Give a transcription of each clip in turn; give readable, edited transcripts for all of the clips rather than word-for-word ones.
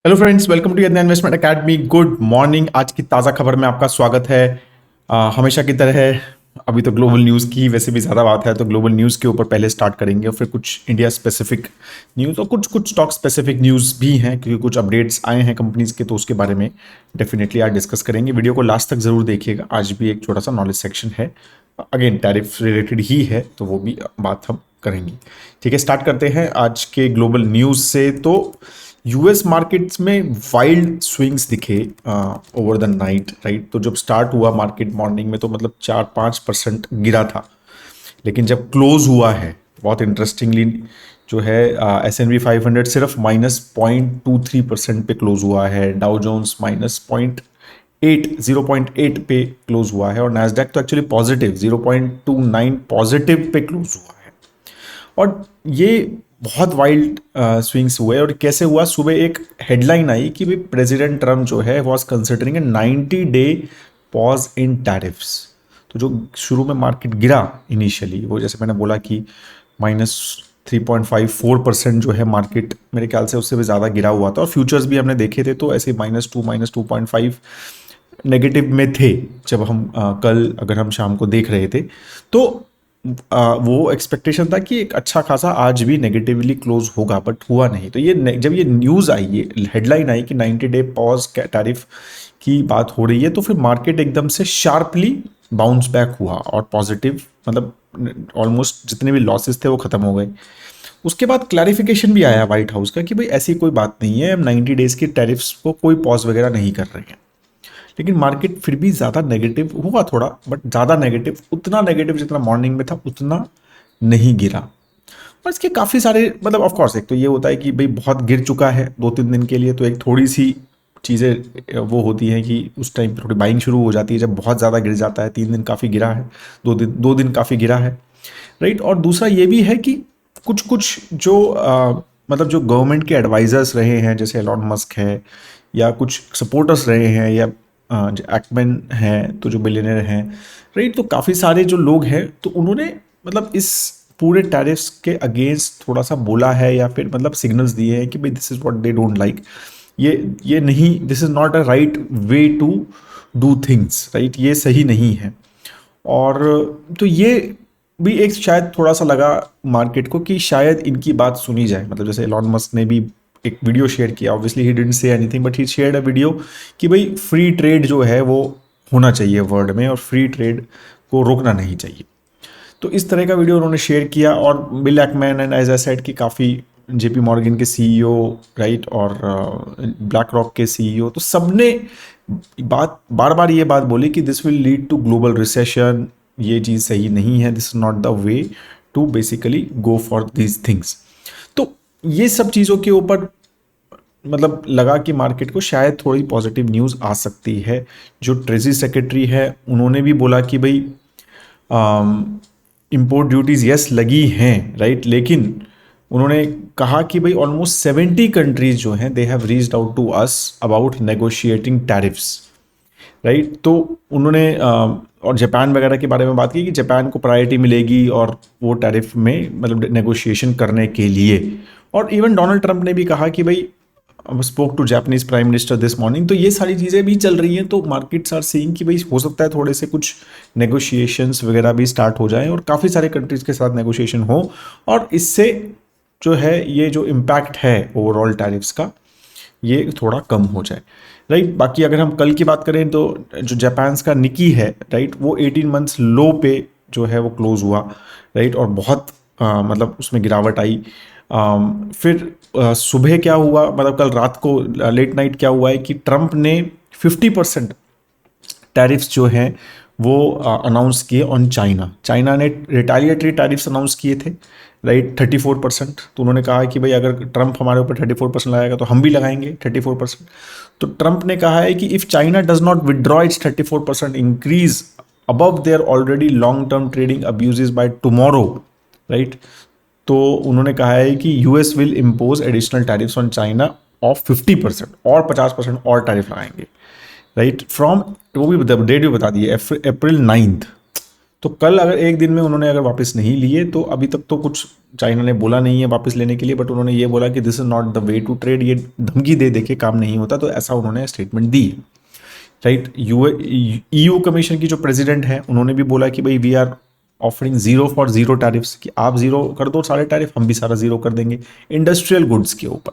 Hello friends, welcome to यज्ञ investment academy. Good morning. आज की ताज़ा खबर में आपका स्वागत है। हमेशा की तरह अभी तो ग्लोबल न्यूज़ की वैसे भी ज़्यादा बात है, तो ग्लोबल न्यूज़ के ऊपर पहले स्टार्ट करेंगे और फिर कुछ इंडिया स्पेसिफिक न्यूज़ और कुछ कुछ स्टॉक स्पेसिफिक न्यूज़ भी हैं, क्योंकि कुछ अपडेट्स आए हैं कंपनीज के, तो उसके बारे में डेफिनेटली आज डिस्कस करेंगे। वीडियो को लास्ट तक ज़रूर देखिएगा। आज भी एक छोटा सा नॉलेज सेक्शन है, अगेन टैरिफ रिलेटेड ही है, तो वो भी बात हम करेंगे। ठीक है, स्टार्ट करते हैं आज के ग्लोबल न्यूज़ से। तो यूएस मार्केट्स में वाइल्ड स्विंग्स दिखे ओवर द नाइट, राइट। तो जब स्टार्ट हुआ मार्केट मॉर्निंग में तो मतलब 4-5% गिरा था, लेकिन जब क्लोज हुआ है बहुत इंटरेस्टिंगली जो है S&P 500 सिर्फ -0.23% पे क्लोज हुआ है। डाउ जोन्स -0.8 पे क्लोज हुआ है और नैस्डैक तो actually positive 0.29 positive pay close हुआ है। और ये बहुत वाइल्ड स्विंग्स हुए। और कैसे हुआ? सुबह एक हेडलाइन आई कि भाई प्रेसिडेंट ट्रम्प जो है was considering A 90-day pause in tariffs. तो जो शुरू में मार्केट गिरा इनिशियली, वो जैसे मैंने बोला कि -3.54% जो है मार्केट, मेरे ख्याल से उससे भी ज़्यादा गिरा हुआ था। और फ्यूचर्स भी हमने देखे थे तो ऐसे -2.5 नेगेटिव में थे जब हम कल अगर हम शाम को देख रहे थे। तो वो एक्सपेक्टेशन था कि एक अच्छा खासा आज भी नेगेटिवली क्लोज होगा, बट हुआ नहीं। तो ये जब ये न्यूज़ आई, ये हेडलाइन आई कि 90-day पॉज टैरिफ की बात हो रही है, तो फिर मार्केट एकदम से शार्पली बाउंस बैक हुआ और पॉजिटिव, मतलब ऑलमोस्ट जितने भी लॉसेस थे वो खत्म हो गए। उसके बाद क्लैरिफिकेशन भी आया व्हाइट हाउस का कि भाई ऐसी कोई बात नहीं है, हम 90 डेज की टैरिफ्स को कोई पॉज वगैरह नहीं कर रहे हैं। लेकिन मार्केट फिर भी ज़्यादा नेगेटिव हुआ थोड़ा, बट ज़्यादा नेगेटिव, उतना नेगेटिव जितना मॉर्निंग में था उतना नहीं गिरा। और इसके काफ़ी सारे, मतलब ऑफ कोर्स एक तो ये होता है कि भाई बहुत गिर चुका है 2-3 दिन के लिए, तो एक थोड़ी सी चीज़ें वो होती हैं कि उस टाइम पर थोड़ी बाइंग शुरू हो जाती है जब बहुत ज़्यादा गिर जाता है। 3 दिन काफ़ी गिरा है, 2 दिन काफ़ी गिरा है, राइट। और दूसरा ये भी है कि कुछ कुछ जो मतलब जो गवर्नमेंट के एडवाइजर्स रहे हैं, जैसे एलॉन मस्क है, या कुछ सपोर्टर्स रहे हैं, या जो एक्टमैन हैं, तो जो बिलियनर हैं, राइट। तो काफ़ी सारे जो लोग हैं, तो उन्होंने मतलब इस पूरे टैरिफ्स के अगेंस्ट थोड़ा सा बोला है, या फिर मतलब सिग्नल्स दिए हैं कि भाई this is what they don't like. ये नहीं, this is not a right way to do things, right. ये सही नहीं है। और तो ये भी एक शायद थोड़ा सा लगा मार्केट को कि शायद इनकी बात सुनी जाए। मतलब जैसे एलॉन मस्क ने भी एक वीडियो शेयर किया, obviously he didn't say anything, but he shared a video कि भाई फ्री ट्रेड जो है वो होना चाहिए वर्ल्ड में, और फ्री ट्रेड को रोकना नहीं चाहिए। तो इस तरह का वीडियो उन्होंने शेयर किया। और Bill Ackman and as I said कि काफ़ी जेपी मॉर्गन के सीईओ, राइट, और ब्लैक रॉक के सीईओ, तो सबने बात बार बार ये बात बोली कि this will lead to global recession. ये चीज़ सही नहीं है, this is not the way to basically go for these things. तो ये सब चीज़ों के ऊपर मतलब लगा कि मार्केट को शायद थोड़ी पॉजिटिव न्यूज़ आ सकती है। जो ट्रेजरी सेक्रेटरी है उन्होंने भी बोला कि भाई इम्पोर्ट ड्यूटीज़ यस लगी हैं, राइट, लेकिन उन्होंने कहा कि भाई ऑलमोस्ट 70 कंट्रीज जो हैं they have reached out to us about negotiating tariffs, right. तो उन्होंने और जापान वगैरह के बारे में बात की कि जापान को प्रायोरिटी मिलेगी और वो टैरिफ में मतलब नेगोशिएशन करने के लिए। और इवन डोनाल्ड ट्रंप ने भी कहा कि भाई spoke to Japanese prime minister this morning. तो ये सारी चीज़ें भी चल रही हैं, तो मार्केट्स आर सीइंग कि भाई हो सकता है थोड़े से कुछ नेगोशिएशंस वगैरह भी स्टार्ट हो जाएं और काफ़ी सारे कंट्रीज़ के साथ नेगोशिएशन हो, और इससे जो है ये जो इम्पैक्ट है ओवरऑल टैरिफ्स का ये थोड़ा कम हो जाए, राइट। बाकी अगर हम कल की बात करें तो जो जापान का निकी है, राइट, वो 18 मंथ्स लो पे जो है वो क्लोज हुआ, राइट। और बहुत मतलब उसमें गिरावट आई। फिर सुबह क्या हुआ, मतलब कल रात को लेट नाइट क्या हुआ है कि ट्रंप ने 50% टैरिफ्स जो हैं वो अनाउंस किए ऑन चाइना। चाइना ने रिटालिएटरी टैरिफ्स अनाउंस किए थे, राइट, 34%। तो उन्होंने कहा कि भाई अगर ट्रंप हमारे ऊपर 34% लगाएगा तो हम भी लगाएंगे 34%। तो ट्रंप ने कहा है कि if China does not withdraw its 34% increase above their already long term trading abuses by tomorrow, right. तो उन्होंने कहा है कि US will impose additional tariffs on China of 50%, और 50% और टैरिफ लगाएंगे, राइट, फ्रॉम, वो भी डेट भी बता दी है, अप्रैल 9th। तो कल अगर एक दिन में उन्होंने अगर वापस नहीं लिए, तो अभी तक तो कुछ चाइना ने बोला नहीं है वापस लेने के लिए, बट उन्होंने ये बोला कि this is not the way to trade, ये धमकी दे दे के काम नहीं होता, तो ऐसा उन्होंने स्टेटमेंट दी है, राइट। ईयू कमीशन की जो प्रेसिडेंट है उन्होंने भी बोला कि भाई we are offering zero for zero tariffs, कि आप जीरो कर दो सारे टैरिफ, हम भी सारा जीरो कर देंगे इंडस्ट्रियल गुड्स के ऊपर,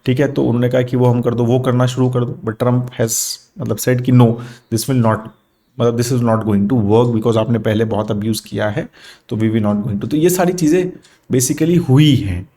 ठीक है। तो उन्होंने कहा कि वो हम कर दो, वो करना शुरू कर दो, बट ट्रम्प हैज मतलब सेड कि नो, दिस विल नॉट, मतलब this is not going to work because आपने पहले बहुत अब्यूज़ किया है, तो we we not going to. तो ये सारी चीज़ें बेसिकली हुई हैं,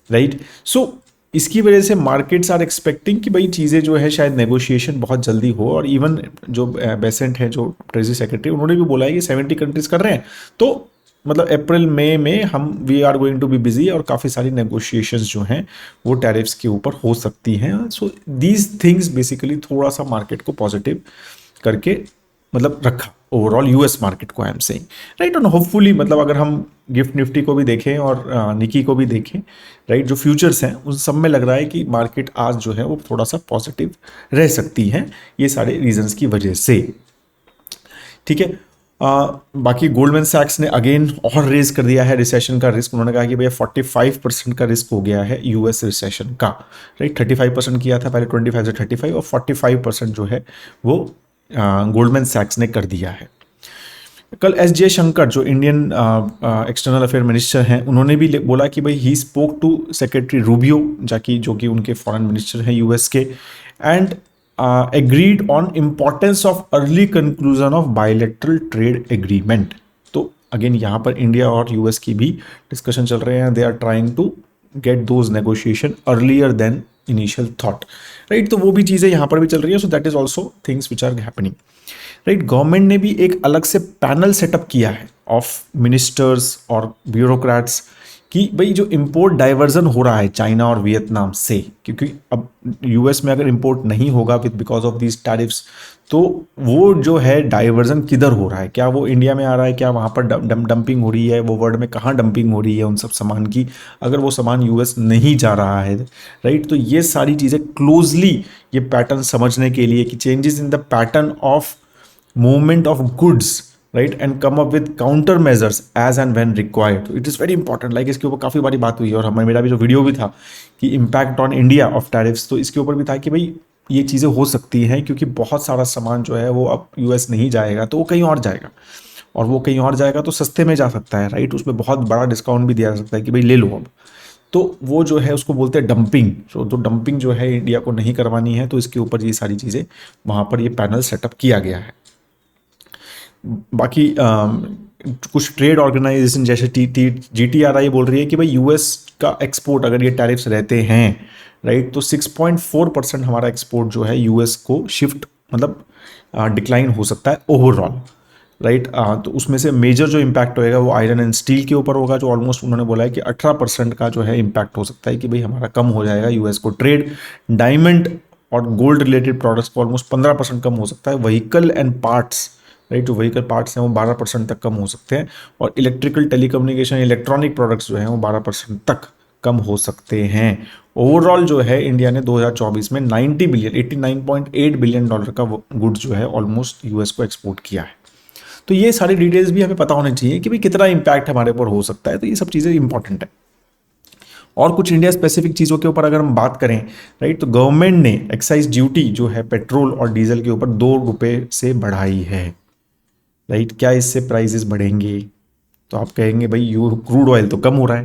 राइट। सो इसकी वजह से मार्केट्स आर एक्सपेक्टिंग कि भाई चीज़ें जो है शायद नेगोशिएशन बहुत जल्दी हो, और इवन जो बेसेंट है जो ट्रेजरी सेक्रेटरी, उन्होंने भी बोला है कि 70 कंट्रीज कर रहे हैं, तो मतलब अप्रैल मई में हम we are going to be busy, और काफ़ी सारी नेगोशिएशंस जो हैं वो टैरिफ्स के ऊपर हो सकती हैं। सो दीज थिंग्स बेसिकली थोड़ा सा मार्केट को पॉजिटिव करके मतलब रखा ओवरऑल यूएस मार्केट को, आई एम सेइंग, राइट। और होपफुली मतलब अगर हम गिफ्ट निफ्टी को भी देखें और निकी को भी देखें, राइट, जो फ्यूचर्स हैं उन सब में लग रहा है कि मार्केट आज जो है वो थोड़ा सा पॉजिटिव रह सकती है, ये सारे रीजंस की वजह से, ठीक है। बाकी गोल्डमैन सैक्स ने अगेन और रेज कर दिया है रिसेशन का रिस्क। उन्होंने कहा कि भैया 45% का रिस्क हो गया है यूएस रिसेशन का, राइट। 35% किया था पहले, 25 से 35, और 45% जो है वो गोल्डमैन सैक्स ने कर दिया है। कल एस जयशंकर जो इंडियन एक्सटर्नल अफेयर मिनिस्टर हैं, उन्होंने भी बोला कि भाई he spoke to Secretary Rubio, जाकि जो कि उनके फॉरेन मिनिस्टर हैं यूएस के, and agreed on importance of early conclusion of bilateral trade agreement. तो अगेन यहाँ पर इंडिया और यूएस की भी डिस्कशन चल रहे हैं, they are trying to get those negotiation earlier than initial thought, right. तो वो भी चीज़ें यहाँ पर भी चल रही है, so that is also things which are happening, right. Government ने भी एक अलग से पैनल सेटअप किया है ऑफ मिनिस्टर्स और ब्यूरोक्रेट्स, कि भाई जो इंपोर्ट डाइवर्जन हो रहा है चाइना और वियतनाम से, क्योंकि अब यूएस में अगर इंपोर्ट नहीं होगा with because of these tariffs, तो वो जो है डाइवर्जन किधर हो रहा है, क्या वो इंडिया में आ रहा है, क्या वहाँ पर डंपिंग हो रही है, वो वर्ल्ड में कहाँ डंपिंग हो रही है उन सब सामान की, अगर वो सामान यूएस नहीं जा रहा है, राइट। तो ये सारी चीज़ें क्लोजली ये पैटर्न समझने के लिए कि changes in the pattern of movement of goods, right, and come up with counter measures as and when required. So it is very important, like इसके ऊपर काफ़ी बारी बात हुई है, और हमारे मेरा भी जो वीडियो भी था कि impact on India of tariffs, तो इसके ऊपर भी था कि भाई ये चीज़ें हो सकती हैं, क्योंकि बहुत सारा सामान जो है वो अब यूएस नहीं जाएगा तो वो कहीं और जाएगा, और वो कहीं और जाएगा तो सस्ते में जा सकता है, राइट। उसमें बहुत बड़ा डिस्काउंट भी दिया जा सकता है कि भाई ले लो अब, तो वो जो है उसको बोलते हैं डंपिंग। तो डंपिंग जो है इंडिया को नहीं करवानी है, तो इसके ऊपर ये सारी चीज़ें वहाँ पर ये पैनल सेटअप किया गया है। बाकी कुछ ट्रेड ऑर्गेनाइजेशन जैसे GTRI बोल रही है कि भाई यूएस का एक्सपोर्ट अगर ये टैरिफ्स रहते हैं, राइट, तो 6.4% हमारा एक्सपोर्ट जो है यूएस को शिफ्ट मतलब डिक्लाइन हो सकता है ओवरऑल, राइट। तो उसमें से मेजर जो इम्पैक्ट होएगा वो आयरन एंड स्टील के ऊपर होगा, जो ऑलमोस्ट उन्होंने बोला है कि 18% का जो है इम्पैक्ट हो सकता है कि भाई हमारा कम हो जाएगा यूएस को ट्रेड। डायमंड और गोल्ड रिलेटेड प्रोडक्ट्स को ऑलमोस्ट 15% कम हो सकता है। व्हीकल एंड पार्ट्स, राइट, जो व्हीकल पार्ट्स हैं वो 12% तक कम हो सकते हैं, और इलेक्ट्रिकल टेलीकम्युनिकेशन इलेक्ट्रॉनिक प्रोडक्ट्स जो हैं वो 12% तक कम हो सकते हैं। ओवरऑल जो है इंडिया ने 2024 में 90 बिलियन 89.8 बिलियन डॉलर का गुड्स जो है ऑलमोस्ट यूएस को एक्सपोर्ट किया है। तो ये सारी डिटेल्स भी हमें पता होनी चाहिए कि भाई कितना इंपैक्ट हमारे ऊपर हो सकता है, तो ये सब चीज़ें इंपॉर्टेंट है। और कुछ इंडिया स्पेसिफिक चीज़ों के ऊपर अगर हम बात करें, राइट, तो गवर्नमेंट ने एक्साइज ड्यूटी जो है पेट्रोल और डीजल के ऊपर 2 रुपये से बढ़ाई है, राइट। क्या इससे प्राइसेस बढ़ेंगे? तो आप कहेंगे भाई यू क्रूड ऑयल तो कम हो रहा है,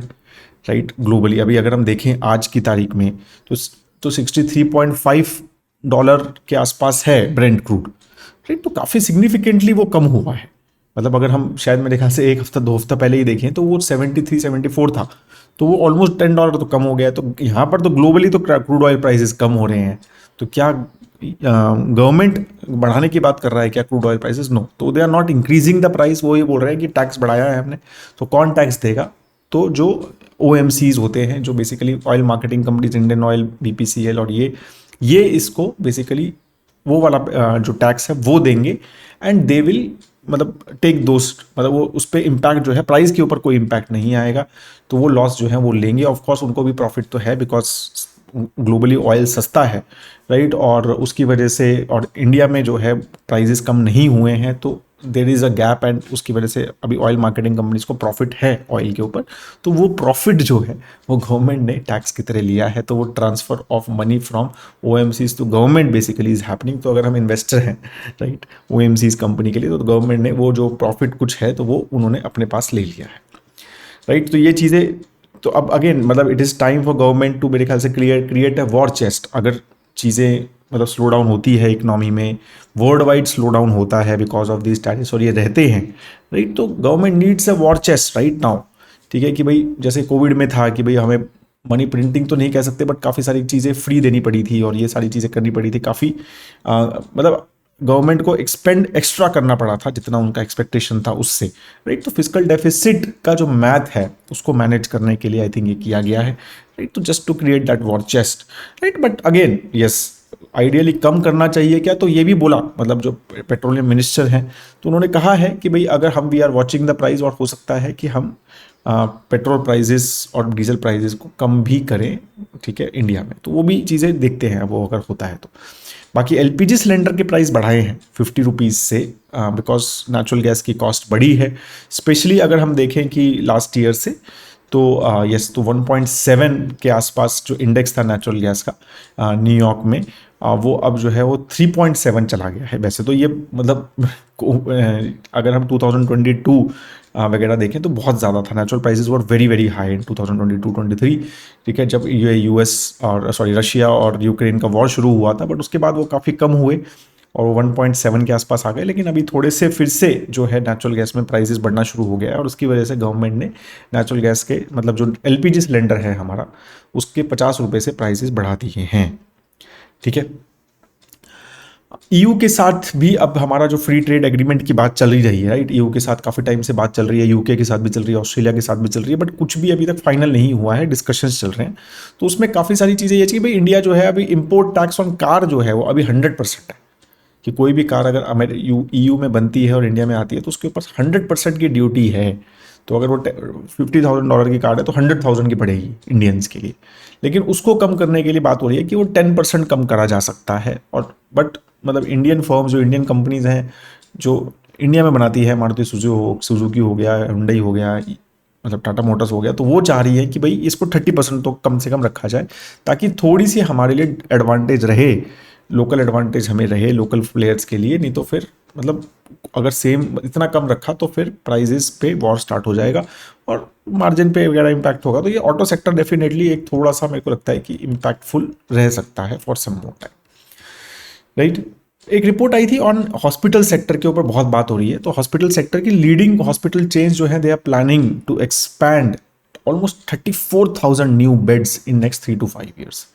राइट, ग्लोबली। अभी अगर हम देखें आज की तारीख में तो $63.5 के आसपास है ब्रेंट क्रूड, राइट। तो काफ़ी सिग्निफिकेंटली वो कम हुआ है। मतलब अगर हम शायद मेरे ख्याल से 1 हफ्ता 2 हफ्ता पहले ही देखें तो वो 73-74 था, तो वो ऑलमोस्ट $10 तो कम हो गया। तो यहाँ पर तो ग्लोबली तो क्रूड ऑयल प्राइसेस कम हो रहे हैं, तो क्या गवर्नमेंट बढ़ाने की बात कर रहा है क्या क्रूड ऑयल प्राइसेस? नो, तो they are not increasing the price. वो ये बोल रहे हैं कि टैक्स बढ़ाया है हमने, तो कौन टैक्स देगा? तो जो OMCs होते हैं, जो basically oil marketing companies, Indian oil, BPCL, और ये इसको बेसिकली वो वाला जो टैक्स है वो देंगे, एंड दे विल मतलब टेक दोस्त, मतलब वो उस पर इम्पैक्ट जो है प्राइस के ऊपर कोई इम्पैक्ट नहीं आएगा, तो वो लॉस जो है वो लेंगे। ऑफकोर्स उनको भी प्रॉफिट तो है बिकॉज ग्लोबली ऑयल सस्ता है, राइट, और उसकी वजह से, और इंडिया में जो है प्राइजेस कम नहीं हुए हैं, तो there is a gap and उसकी वजह से अभी ऑयल मार्केटिंग कंपनीज को प्रॉफिट है ऑयल के ऊपर, तो वो प्रॉफिट जो है वो गवर्नमेंट ने टैक्स की तरह लिया है, तो वो transfer of money from OMCs to government basically is happening. तो अगर हम इन्वेस्टर हैं राइट OMCs कंपनी के लिए, तो गवर्नमेंट ने वो जो प्रॉफिट कुछ है तो वो उन्होंने अपने पास ले लिया है राइट। तो ये चीज़ें, तो अब अगेन मतलब it is time for government to, मेरे ख्याल से क्रिएट अ वॉर चेस्ट। अगर चीज़ें मतलब स्लो डाउन होती है इकोनॉमी में, वर्ल्ड वाइड स्लो डाउन होता है बिकॉज ऑफ दिस टैरिफ्स और ये रहते हैं राइट, तो government needs a war chest right now. ठीक है कि भाई जैसे कोविड में था कि भाई हमें मनी प्रिंटिंग तो नहीं कह सकते बट काफ़ी सारी चीज़ें फ्री देनी पड़ी थी और ये सारी चीज़ें करनी पड़ी थी, काफ़ी मतलब गवर्नमेंट को एक्सपेंड एक्स्ट्रा करना पड़ा था जितना उनका एक्सपेक्टेशन था उससे राइट। तो फिजिकल डेफिसिट का जो मैथ है उसको मैनेज करने के लिए आई थिंक ये किया गया है राइट, तो just to create that war chest right. But again yes, ideally कम करना चाहिए क्या, तो ये भी बोला मतलब जो पेट्रोलियम मिनिस्टर हैं तो उन्होंने कहा है कि भाई अगर हम we are watching the price और हो सकता है कि हम पेट्रोल प्राइजेस और डीजल प्राइजेस को कम भी करें ठीक है इंडिया में, तो वो भी चीज़ें देखते हैं वो अगर होता है तो। बाकी LPG सिलेंडर के प्राइस बढ़ाए हैं 50 रुपीज़ से बिकॉज नेचुरल गैस की कॉस्ट बढ़ी है, स्पेशली अगर हम देखें कि लास्ट ईयर से तो यस तो 1.7 के आसपास जो इंडेक्स था नेचुरल गैस का न्यूयॉर्क में, वो अब जो है वो 3.7 चला गया है। वैसे तो ये मतलब अगर हम 2022 वगैरह देखें तो बहुत ज़्यादा था, natural prices were very very high in 2022-23 ठीक है, जब ये US और सॉरी रशिया और यूक्रेन का वॉर शुरू हुआ था, बट उसके बाद वो काफ़ी कम हुए और वो 1.7 के आसपास आ गए। लेकिन अभी थोड़े से फिर से जो है नेचुरल गैस में प्राइसेस बढ़ना शुरू हो गया है और उसकी वजह से गवर्नमेंट ने नेचुरल गैस के मतलब जो LPG सिलेंडर है हमारा उसके 50 रुपये से प्राइसेस बढ़ा दिए हैं ठीक है। EU के साथ भी अब हमारा जो फ्री ट्रेड एग्रीमेंट की बात चल ही रही है राइट, EU के साथ काफ़ी टाइम से बात चल रही है, UK के साथ भी चल रही है, ऑस्ट्रेलिया के साथ भी चल रही है, बट कुछ भी अभी तक फाइनल नहीं हुआ है, डिस्कशंस चल रहे हैं। तो उसमें काफ़ी सारी चीज़ें ये कि भाई इंडिया जो है अभी इम्पोर्ट टैक्स ऑन कार जो है वो अभी 100% है कि कोई भी कार अगर EU में बनती है और इंडिया में आती है तो उसके ऊपर 100% की ड्यूटी है। तो अगर वो $50,000 की कार है तो 100,000 की पड़ेगी इंडियंस के लिए, लेकिन उसको कम करने के लिए बात हो रही है कि वो 10% कम करा जा सकता है। और बट मतलब इंडियन फर्म्स जो इंडियन कंपनीज हैं जो इंडिया में बनाती है, मारुति सुजुकी हो गया, हुंडई हो गया, मतलब टाटा मोटर्स हो गया, तो वो चाह रही है कि भाई इसको 30% तो कम से कम रखा जाए ताकि थोड़ी सी हमारे लिए एडवांटेज रहे, लोकल एडवांटेज हमें रहे लोकल प्लेयर्स के लिए। नहीं तो फिर मतलब अगर सेम इतना कम रखा तो फिर प्राइजेस पे वॉर स्टार्ट हो जाएगा और मार्जिन पे वगैरह इम्पैक्ट होगा। तो ये ऑटो सेक्टर डेफिनेटली एक थोड़ा सा मेरे को लगता है कि इम्पैक्टफुल रह सकता है for some more time right. एक रिपोर्ट आई थी ऑन हॉस्पिटल सेक्टर के ऊपर बहुत बात हो रही है, तो हॉस्पिटल सेक्टर की लीडिंग हॉस्पिटल चेन्स जो है they are planning to expand almost 34,000 new beds in next 3 to 5 years।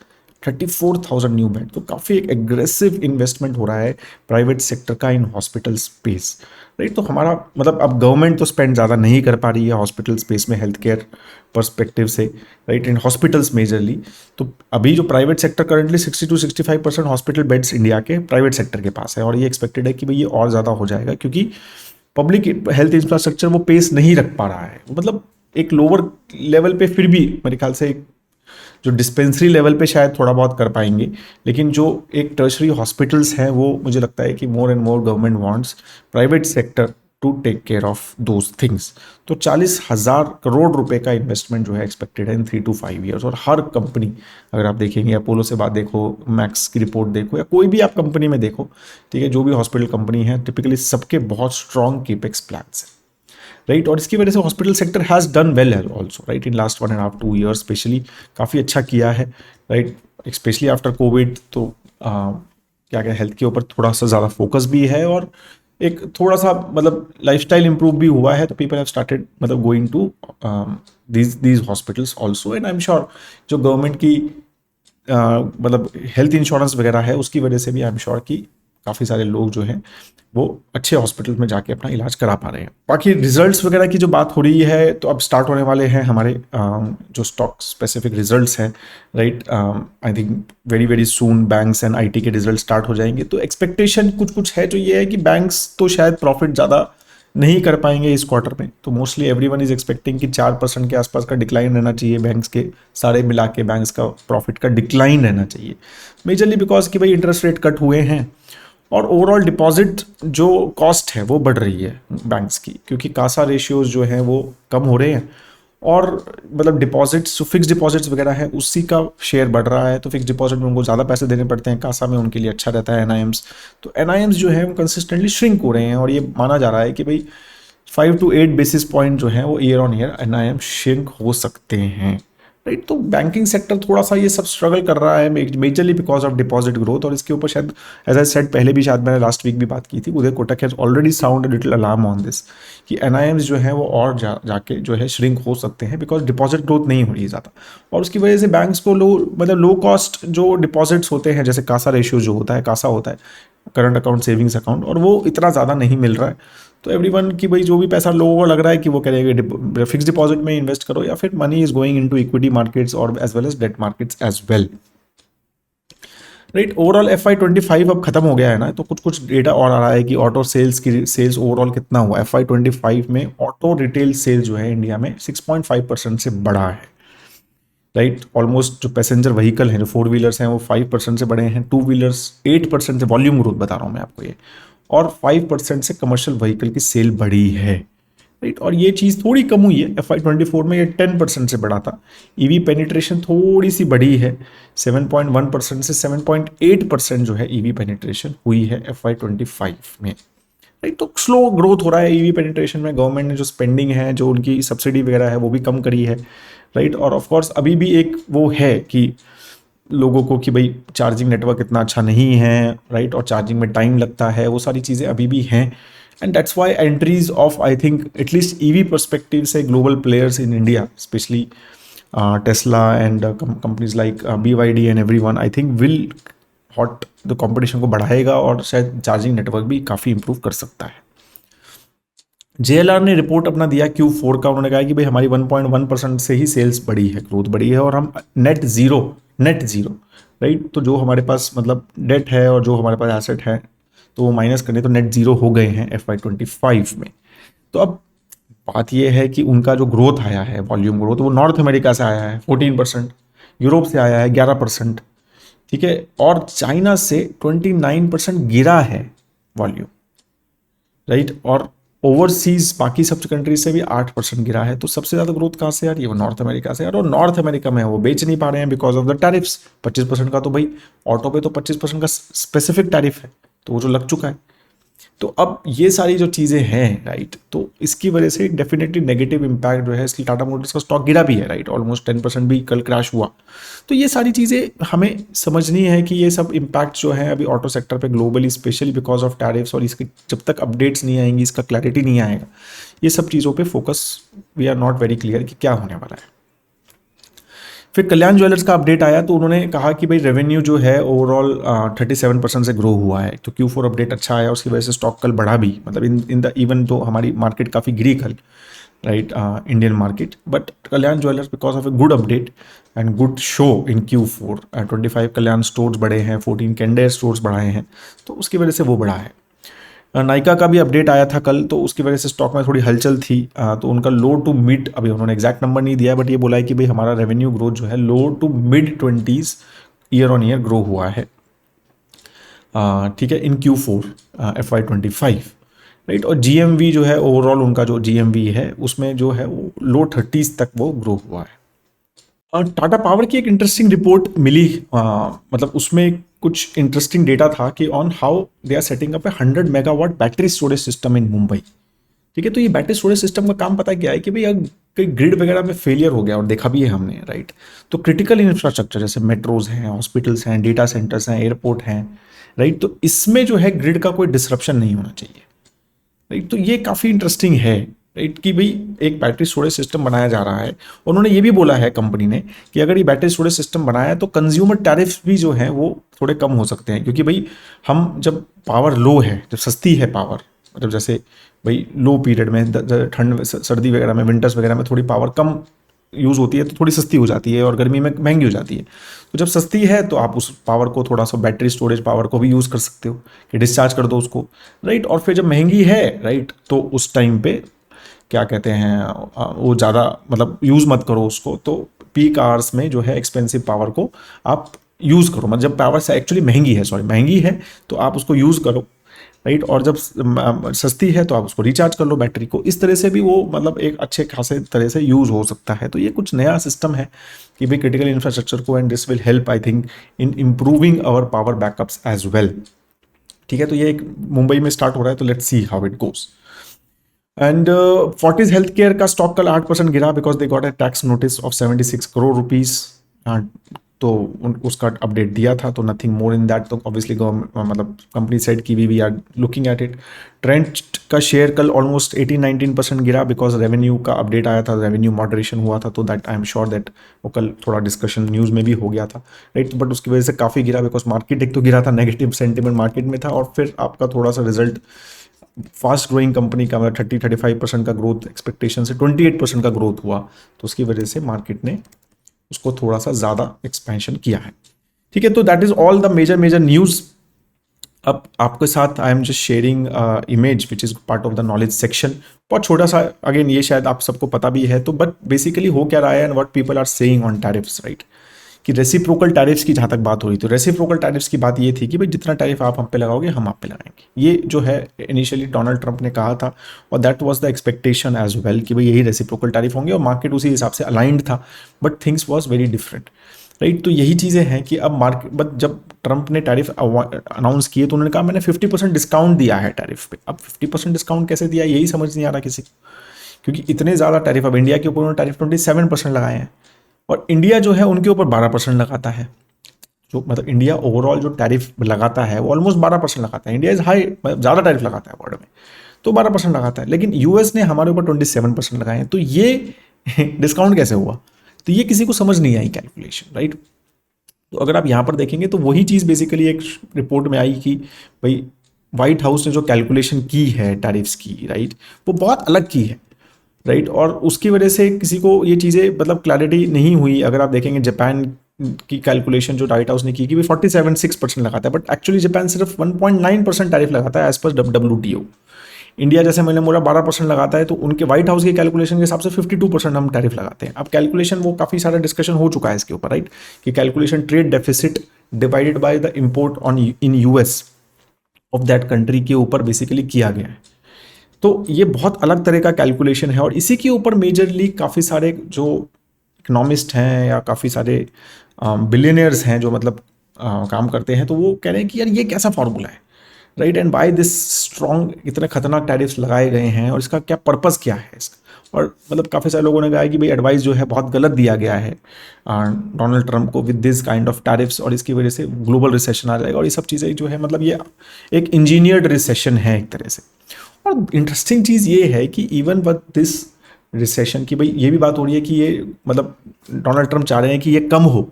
34,000 new bed, तो काफ़ी एक एग्रेसिव इन्वेस्टमेंट हो रहा है प्राइवेट सेक्टर का इन हॉस्पिटल स्पेस राइट। तो हमारा मतलब अब गवर्नमेंट तो स्पेंड ज़्यादा नहीं कर पा रही है हॉस्पिटल स्पेस में हेल्थ केयर पर्सपेक्टिव से राइट, इन हॉस्पिटल्स मेजरली। तो अभी जो private sector currently 60-65% hospital beds India के प्राइवेट सेक्टर के पास है और ये एक्सपेक्टेड है कि भाई ये और ज़्यादा हो जाएगा क्योंकि पब्लिक हेल्थ इंफ्रास्ट्रक्चर वो पेस नहीं रख पा रहा है। मतलब एक लोअर लेवल पे फिर भी मेरे ख्याल से जो डिस्पेंसरी लेवल पे शायद थोड़ा बहुत कर पाएंगे, लेकिन जो एक टर्शरी हॉस्पिटल्स हैं वो मुझे लगता है कि more and more government wants private sector to take care of those things. तो 40,000 करोड़ रुपए का इन्वेस्टमेंट जो है एक्सपेक्टेड है इन 3 to 5 years। और हर कंपनी अगर आप देखेंगे, अपोलो से बात देखो, मैक्स की रिपोर्ट देखो, या कोई भी आप कंपनी में देखो ठीक है, जो भी हॉस्पिटल कंपनी है टिपिकली सबके बहुत स्ट्रॉन्ग केपेक्स प्लान्स हैं राइट। और इसकी वजह से hospital sector has done well also right in last 1.5-2 years specially काफ़ी अच्छा किया है राइट, स्पेशली आफ्टर कोविड। तो क्या क्या हेल्थ के ऊपर थोड़ा सा ज़्यादा फोकस भी है और एक थोड़ा सा मतलब लाइफस्टाइल इंप्रूव भी हुआ है, तो पीपल हैव स्टार्टेड मतलब going to these hospitals also. And I am sure जो गवर्नमेंट की मतलब हेल्थ इंश्योरेंस वगैरह है उसकी वजह से भी आई एम श्योर कि काफ़ी सारे लोग जो हैं वो अच्छे हॉस्पिटल में जाके अपना इलाज करा पा रहे हैं। बाकी रिजल्ट्स वगैरह की जो बात हो रही है तो अब स्टार्ट होने वाले हैं हमारे जो स्टॉक स्पेसिफिक रिजल्ट्स हैं right. I think very very soon banks and IT के रिजल्ट स्टार्ट हो जाएंगे। तो एक्सपेक्टेशन कुछ है जो ये है कि बैंक्स तो शायद प्रॉफिट ज़्यादा नहीं कर पाएंगे इस क्वार्टर में। तो मोस्टली एवरीवन इज एक्सपेक्टिंग कि 4% के आसपास का डिक्लाइन रहना चाहिए बैंक्स के, सारे मिला के बैंक्स का प्रॉफिट का डिक्लाइन रहना चाहिए, मेजरली बिकॉज कि भाई इंटरेस्ट रेट कट हुए हैं और ओवरऑल डिपॉजिट जो कॉस्ट है वो बढ़ रही है बैंक्स की, क्योंकि कासा रेशियोज जो हैं वो कम हो रहे हैं, और मतलब डिपॉजिट्स जो फिक्स डिपॉजिट्स वगैरह है उसी का शेयर बढ़ रहा है, तो फिक्स डिपॉजिट में उनको ज़्यादा पैसे देने पड़ते हैं, कासा में उनके लिए अच्छा रहता है एनआईएम्स। तो एनआईएम्स जो है वो कंसिस्टेंटली श्रिंक हो रहे हैं, और ये माना जा रहा है कि भाई 5 to 8 बेसिस पॉइंट जो है वो year on year NIM shrink हो सकते हैं, राइट। तो बैंकिंग सेक्टर थोड़ा सा ये सब स्ट्रगल कर रहा है majorly because of deposit growth, और इसके ऊपर शायद एज आई सेड पहले भी, शायद मैंने लास्ट वीक भी बात की थी, Uday Kotak has already sound little alarm on this कि एनआईएम्स जो है वो और जाके जो है श्रिंक हो सकते हैं, बिकॉज डिपॉजिट ग्रोथ नहीं हो रही है ज़्यादा, और उसकी वजह से बैंक्स को लो कॉस्ट जो डिपॉजिट्स होते हैं, जैसे कासा रेशियो जो होता है, कासा होता है करंट अकाउंट सेविंग्स अकाउंट, और वो इतना ज़्यादा नहीं मिल रहा है। तो एवरीवन की भाई जो भी पैसा लोगों को लग रहा है कि वो करेंगे फिक्स डिपॉजिट में इन्वेस्ट करो, या फिर money is going into equity markets और as well as debt markets as well, right. Overall FY25 अब खत्म हो गया है ना, तो कुछ कुछ डेटा और आ रहा है कि ऑटो सेल्स की सेल्स ओवरऑल कितना हुआ। FY25 में ऑटो रिटेल सेल जो है इंडिया में 6.5% से बढ़ा है, राइट। ऑलमोस्ट जो पैसेंजर व्हीकल हैं, जो 4 व्हीलर्स हैं, वो 5% से बढ़े हैं, 2 व्हीलर्स 8% से, वॉल्यूम ग्रोथ बता रहा हूँ मैं आपको ये, और 5% से कमर्शियल व्हीकल की सेल बढ़ी है, राइट। और ये चीज़ थोड़ी कम हुई है, FY24 में ये 10% से बढ़ा था। ईवी पेनिट्रेशन थोड़ी सी बढ़ी है, 7.1% से 7.8% जो है ईवी पेनिट्रेशन हुई है FY25 में, राइट। तो स्लो ग्रोथ हो रहा है ईवी पेनिट्रेशन में, गवर्नमेंट ने जो स्पेंडिंग है, जो उनकी सब्सिडी वगैरह है, वो भी कम करी है, राइट। और ऑफ कोर्स अभी भी एक वो है कि लोगों को कि भाई चार्जिंग नेटवर्क इतना अच्छा नहीं है, राइट, और चार्जिंग में टाइम लगता है, वो सारी चीज़ें अभी भी हैं, and that's why entries of I think at least EV perspective से global players in India, specially Tesla and companies like BYD and everyone, I think will hot the competition को बढ़ाएगा, और शायद चार्जिंग नेटवर्क भी काफ़ी इंप्रूव कर सकता है। JLR ने रिपोर्ट अपना दिया Q4 का, उन्होंने कहा कि भाई हमारी 1.1% से ही सेल्स बढ़ी है, ग्रोथ बढ़ी है, और हम नेट जीरो, राइट। तो जो हमारे पास मतलब डेट है और जो हमारे पास एसेट है, तो वो माइनस करने तो नेट जीरो हो गए हैं FY25 में। तो अब बात ये है कि उनका जो ग्रोथ आया है, वॉल्यूम ग्रोथ, वो नॉर्थ अमेरिका से आया है 14%, यूरोप से आया है 11%, ठीक है, और चाइना से 29% गिरा है वॉल्यूम, राइट। और ओवरसीज बाकी सब कंट्रीज से भी 8% गिरा है। तो सबसे ज़्यादा ग्रोथ कहाँ से यार, ये वो नॉर्थ अमेरिका से यार, और नॉर्थ अमेरिका में वो बेच नहीं पा रहे हैं बिकॉज ऑफ द टैरिफ्स। 25% का तो भाई ऑटो पे तो 25% का स्पेसिफिक टैरिफ है, तो वो जो लग चुका है। तो अब ये सारी जो चीज़ें हैं, राइट, तो इसकी वजह से डेफिनेटली नेगेटिव इम्पैक्ट जो है, इसलिए टाटा मोटर्स का स्टॉक गिरा भी है, राइट, ऑलमोस्ट 10% भी कल क्रैश हुआ। तो ये सारी चीज़ें हमें समझनी है कि ये सब इम्पैक्ट जो है अभी ऑटो सेक्टर पे globally, specially because of tariffs, और इसके जब तक अपडेट्स नहीं आएंगी, इसका क्लैरिटी नहीं आएगा, ये सब चीज़ों पे focus we are not very clear कि क्या होने वाला है। फिर कल्याण ज्वेलर्स का अपडेट आया, तो उन्होंने कहा कि भाई रेवेन्यू जो है ओवरऑल 37% से ग्रो हुआ है, तो Q4 अपडेट अच्छा आया, उसकी वजह से स्टॉक कल बढ़ा भी, मतलब इन द इवन तो हमारी मार्केट काफ़ी गिरी कल, right, Indian market, but Kalyan jewellers because of a good update and good show in Q4, 25 Kalyan stores बढ़े हैं, 14 कैंडेयर स्टोर्स बढ़ाए हैं, तो उसकी वजह से वो बढ़ा है। नायका का भी अपडेट आया था कल, तो उसकी वजह से स्टॉक में थोड़ी हलचल थी, तो उनका लो टू मिड, अभी उन्होंने एग्जैक्ट नंबर नहीं दिया, बट ये बोला है कि भाई हमारा रेवेन्यू ग्रोथ जो है low to mid 20s year on year grow हुआ है, ठीक है, इन Q4 FY25, राइट। और GMV जो है ओवरऑल उनका जो GMV है उसमें जो है वो लो 30s तक वो ग्रो हुआ है। टाटा पावर की एक इंटरेस्टिंग रिपोर्ट मिली, मतलब उसमें कुछ इंटरेस्टिंग डेटा था कि on how they are setting up a 100 megawatt battery storage system in Mumbai, ठीक है। तो ये बैटरी स्टोरेज सिस्टम का काम पता क्या है कि भाई अगर कहीं ग्रिड वगैरह में फेलियर हो गया, और देखा भी है हमने, राइट, तो क्रिटिकल इंफ्रास्ट्रक्चर जैसे मेट्रोज हैं, हॉस्पिटल्स हैं, डेटा सेंटर्स हैं, एयरपोर्ट हैं, राइट, तो इसमें जो है ग्रिड का कोई डिसरप्शन नहीं होना चाहिए, राइट। तो ये काफ़ी इंटरेस्टिंग है, राइट, कि भाई एक बैटरी स्टोरेज सिस्टम बनाया जा रहा है। उन्होंने ये भी बोला है कंपनी ने कि अगर ये बैटरी स्टोरेज सिस्टम बनाया है तो कंज्यूमर टैरिफ्स भी जो हैं वो थोड़े कम हो सकते हैं, क्योंकि भाई हम जब पावर लो है, जब सस्ती है पावर, मतलब जैसे भाई लो पीरियड में ठंड सर्दी वगैरह में, विंटर्स वगैरह में थोड़ी पावर कम यूज़ होती है तो थोड़ी सस्ती हो जाती है, और गर्मी में महंगी हो जाती है। तो जब सस्ती है तो आप उस पावर को थोड़ा सा बैटरी स्टोरेज पावर को भी यूज़ कर सकते हो कि डिस्चार्ज कर दो उसको, राइट। और फिर जब महंगी है, राइट, तो उस टाइम पे क्या कहते हैं, वो ज़्यादा मतलब यूज़ मत करो उसको, तो पीक आवर्स में जो है एक्सपेंसिव पावर को आप यूज़ करो, मतलब जब पावर से एक्चुअली महंगी है, सॉरी महंगी है तो आप उसको यूज़ करो, राइट। और जब सस्ती है तो आप उसको रिचार्ज कर लो बैटरी को। इस तरह से भी वो मतलब एक अच्छे खासे तरह से यूज़ हो सकता है। तो ये कुछ नया सिस्टम है कि भाई क्रिटिकल इंफ्रास्ट्रक्चर को, and this will help I think in improving our power backups as well. ठीक है, तो ये एक मुंबई में स्टार्ट हो रहा है, तो let's see how it goes. And Fortis Healthcare का स्टॉक कल 8% गिरा because they got a tax notice of 76 crore rupees. तो उसका अपडेट दिया था, तो नथिंग मोर इन दैट। तो ऑब्वियसली गवर्नमेंट मतलब कंपनी साइड की we are looking at it. Trent का शेयर कल ऑलमोस्ट 18-19% गिरा बिकॉज रेवेन्यू का अपडेट आया था, रेवेन्यू मॉडरेशन हुआ था, तो that I am sure that वो कल थोड़ा डिस्कशन न्यूज़ में भी हो गया था, राइट। बट उसकी वजह से काफ़ी गिरा बिकॉज मार्केट एक तो गिरा था, नेगेटिव सेंटिमेंट मार्केट में था, और फिर आपका थोड़ा सा रिजल्ट फास्ट ग्रोइंग कंपनी का, मतलब 30-35% का ग्रोथ एक्सपेक्टेशन से 28% का ग्रोथ हुआ, तो उसकी वजह से मार्केट ने उसको थोड़ा सा ज़्यादा एक्सपेंशन किया है। ठीक है, तो that is all the major news. अब आपके साथ I am just sharing image which is part of the knowledge section. बहुत छोटा सा, अगेन ये शायद आप सबको पता भी है, तो बट बेसिकली हो क्या रहा है and what people are saying on tariffs, right. कि रेसिप्रोकल टैरिफ्स की जहाँ तक बात हो रही, तो रेसिप्रोकल टैरिफ्स की बात ये थी कि भाई जितना टैरिफ आप हम पे लगाओगे हम आप पे लगाएंगे। ये जो है इनिशियली डोनाल्ड ट्रंप ने कहा था, और that was the expectation as well कि भाई यही रेसिप्रोकल टैरिफ होंगे, और मार्केट उसी हिसाब से अलाइंड था, but things was very different, right. तो यही चीज़ें हैं कि अब मार्केट, बट जब ट्रंप ने टैरिफ अनाउंस किए तो उन्होंने कहा मैंने 50% डिस्काउंट दिया है टैरिफ पे। अब 50% डिस्काउंट कैसे दिया यही समझ नहीं आ रहा किसी को, क्योंकि इतने ज़्यादा टैरिफ, अब इंडिया के ऊपर उन्होंने टैरिफ 27% लगाए हैं, और इंडिया जो है उनके ऊपर 12% लगाता है। जो मतलब इंडिया ओवरऑल जो टैरिफ लगाता है वो ऑलमोस्ट 12% लगाता है। इंडिया इज हाई, मतलब ज़्यादा टैरिफ लगाता है वर्ल्ड में, तो 12% लगाता है, लेकिन यूएस ने हमारे ऊपर 27% लगाए हैं, तो ये डिस्काउंट कैसे हुआ? तो ये किसी को समझ नहीं आई कैलकुलेशन, राइट। तो अगर आप यहाँ पर देखेंगे तो वही चीज़ बेसिकली एक रिपोर्ट में आई कि भाई व्हाइट हाउस ने जो कैलकुलेशन की है टैरिफ्स की, राइट, वो बहुत अलग की है, राइट। और उसकी वजह से किसी को ये चीज़ें मतलब क्लैरिटी नहीं हुई। अगर आप देखेंगे जापान की कैलकुलेशन जो व्हाइट हाउस ने की कि 47-6% लगाता है, बट एक्चुअली जापान सिर्फ 1.9% टैरिफ लगाता है एज पर WTO। इंडिया जैसे मैंने बोला 12% लगाता है, तो उनके व्हाइट हाउस के कैलकुलेशन के हिसाब से 52% हम टैरिफ लगाते हैं। अब कैलकुलेशन वो काफ़ी सारा डिस्कशन हो चुका है इसके ऊपर, राइट, कि calculation trade deficit divided by the import on in US of that country के ऊपर बेसिकली किया गया है। तो ये बहुत अलग तरह का कैलकुलेशन है, और इसी के ऊपर मेजरली काफ़ी सारे जो इकोनॉमिस्ट हैं या काफ़ी सारे बिलियनियर्स हैं जो मतलब काम करते हैं, तो वो कह रहे हैं कि यार ये कैसा फॉर्मूला है, right, and by this strong इतने खतरनाक टैरिफ्स लगाए गए हैं, और इसका क्या पर्पस क्या है इसका। और मतलब काफ़ी सारे लोगों ने कहा कि भाई एडवाइस जो है बहुत गलत दिया गया है डोनाल्ड ट्रंप को with this kind of tariffs, और इसकी वजह से ग्लोबल रिसेशन आ जाएगा, और ये सब चीज़ें जो है मतलब ये एक इंजीनियर्ड रिसेशन है एक तरह से। और इंटरेस्टिंग चीज़ ये है कि इवन विद दिस रिसेशन की भाई ये भी बात हो रही है कि ये मतलब डोनाल्ड ट्रंप चाह रहे हैं कि ये कम हो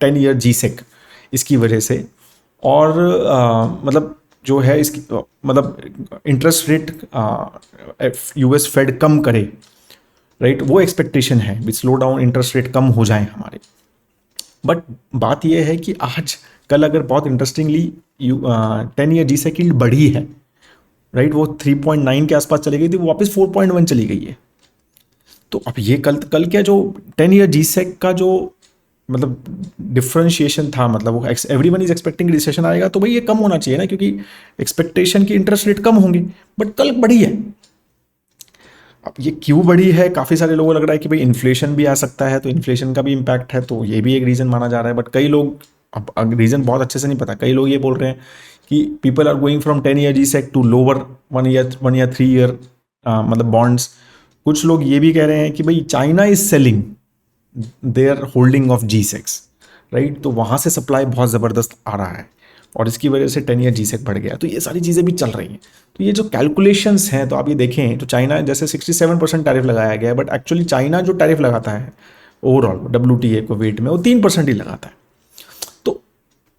10 ईयर जीसेक इसकी वजह से, और मतलब जो है इसकी मतलब इंटरेस्ट रेट यूएस फेड कम करे, राइट, वो एक्सपेक्टेशन है भी स्लो डाउन इंटरेस्ट रेट कम हो जाए हमारे। बट बात यह है कि आज कल अगर बहुत इंटरेस्टिंगली 10 ईयर जीसेक यील्ड बढ़ी है, राइट, वो 3.9 के आसपास चली गई थी, वो वापस 4.1 चली गई है। तो अब ये कल क्या जो 10 ईयर जीसेक का जो मतलब डिफरेंशिएशन था, मतलब वो एवरीवन इज एक्सपेक्टिंग रिसेशन आएगा, तो भाई ये कम होना चाहिए ना, क्योंकि एक्सपेक्टेशन की इंटरेस्ट रेट कम होंगे, बट कल बढ़ी है। अब ये क्यों बढ़ी है, काफ़ी सारे लोगों को लग रहा है कि भाई इन्फ्लेशन भी आ सकता है, तो इन्फ्लेशन का भी इम्पैक्ट है, तो ये भी एक रीज़न माना जा रहा है। बट कई लोग, अब रीज़न बहुत अच्छे से नहीं पता, कई लोग ये बोल रहे हैं कि people are going from 10 year G sec to lower 1 year 3 year मतलब बॉन्ड्स। कुछ लोग ये भी कह रहे हैं कि भाई China is selling their holding of G6, right, तो वहाँ से सप्लाई बहुत ज़बरदस्त आ रहा है, और इसकी वजह से 10 ईयर जीसेक बढ़ गया। तो ये सारी चीज़ें भी चल रही हैं। तो ये जो कैलकुलेशंस हैं, तो आप ये देखें तो चाइना जैसे 67% टैरिफ लगाया गया है, बट एक्चुअली चाइना जो टैरिफ लगाता है ओवरऑल WTA को वेट में, वो 3% ही लगाता है।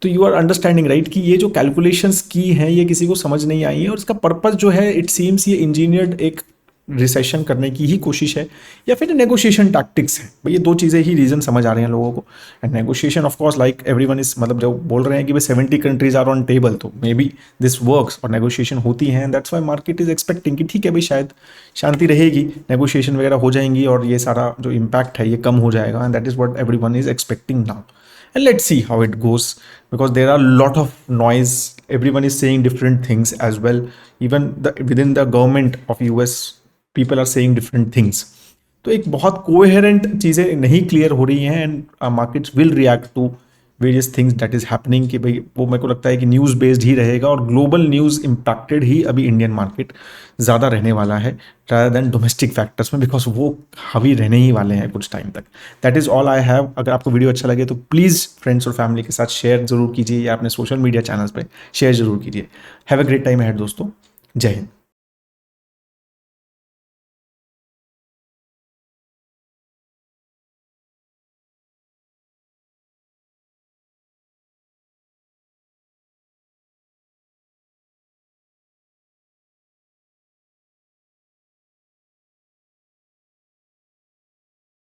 तो यू आर अंडरस्टैंडिंग, राइट, कि ये जो कैलकुलेशंस की हैं ये किसी को समझ नहीं आई है, और इसका पर्पस जो है इट सीम्स ये इंजीनियर्ड एक रिसेशन करने की ही कोशिश है, या फिर नेगोशिएशन टैक्टिक्स है। भाई ये दो चीज़ें ही रीज़न समझ आ रहे हैं लोगों को। And negotiation of course like everyone is, मतलब जब बोल रहे हैं कि भाई 70 कंट्रीज आर ऑन टेबल, तो मे बी दिस वर्क्स, और नेगोशिएशन होती हैं, that's why market is expecting कि ठीक है भाई शायद शांति रहेगी, नेगोशिएशन वगैरह हो जाएंगी, और ये सारा जो इम्पैक्ट है ये कम हो जाएगा, and that is what everyone is expecting now. and let's see how it goes, because there are a lot of noise, everyone is saying different things as well, even within the government of US people are saying different things. तो एक बहुत coherent चीज़ें नहीं clear हो रही हैं, and markets will react to various things that is happening, कि भाई वो मेरे को लगता है कि न्यूज़ बेस्ड ही रहेगा, और ग्लोबल न्यूज़ इम्पैक्टेड ही अभी इंडियन मार्केट ज़्यादा रहने वाला है रादर देन डोमेस्टिक फैक्टर्स में, बिकॉज वो हावी रहने ही वाले हैं कुछ टाइम तक। That is all I have. अगर आपको वीडियो अच्छा लगे तो प्लीज़ फ्रेंड्स और फैमिली के साथ शेयर जरूर कीजिए, या अपने सोशल मीडिया चैनल्स पर शेयर जरूर कीजिए। Have a great time ahead दोस्तों। जय हिंद।